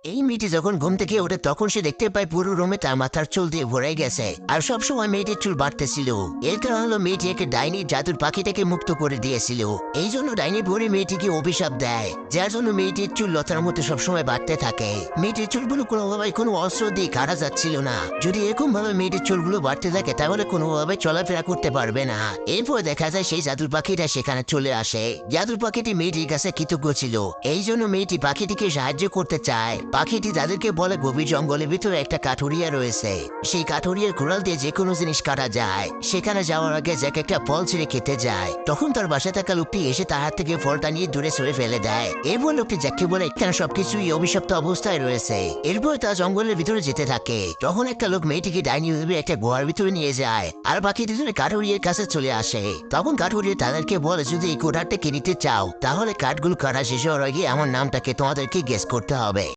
এই মেয়েটি যখন ঘুম থেকে ওঠে তখন সে দেখতে পায় পুরো রুমে তার মাথার চুল দিয়ে ভরে গেছে আর সবসময় মেয়েটির চুল বাড়তেছিল। এর কারণ হলো মেয়েটি একে ডাইনি জাদুর পাখিটাকে মুক্ত করে দিয়েছিল। এই জন্য ডাইনি ভরে মেয়েটিকে অভিশাপ দেয়, যার জন্য মেয়েটির চুল লতার মতো সবসময় বাড়তে থাকে। মেয়েটির চুলগুলো কোনোভাবে কোনো অস্ত্র দিয়ে কাটা যাচ্ছিল না। যদি এরকম ভাবে মেয়েটির চুলগুলো বাড়তে থাকে তাহলে কোনোভাবে চলাফেরা করতে পারবে না। এরপর দেখা যায় সেই জাদুর পাখিটা সেখানে চলে আসে। জাদুর পাখিটি মেয়েটির কাছে কৃতজ্ঞ ছিল, এই জন্য মেয়েটি পাখিটিকে সাহায্য করতে চায়। পাখিটি তাদেরকে বলে গভীর জঙ্গলের ভিতরে একটা কাঠুরিয়া রয়েছে, সেই কাঠুরিয়ার কুড়াল দিয়ে যে কোনো জিনিস কাটা যায়। সেখানে যাওয়ার আগে জ্যাক একটা ফল ছিঁড়ে খেতে যায়, তখন তার বাসায় থাকা লোকটি এসে তার হাত থেকে ফলটা নিয়ে দূরে সরে ফেলে দেয়। এরপর লোকটি জ্যাককে বলে এখানে সবকিছুই অভিশপ্ত অবস্থায় রয়েছে। এরপর তার জঙ্গলের ভিতরে যেতে থাকে। তখন একটা লোক মেয়েটিকে ডাইনি ভেবে একটা গুহার ভিতরে নিয়ে যায় আর বাকি দুজনে কাঠুরিয়ার কাছে চলে আসে। তখন কাঠুরিয়া তাদেরকে বলে যদি এই কোঠারটা কিনতে চাও তাহলে কাঠগুলো কাটা শেষ হওয়ার আগে আমার নামটাকে তোমাদেরকে গেস করতে হবে।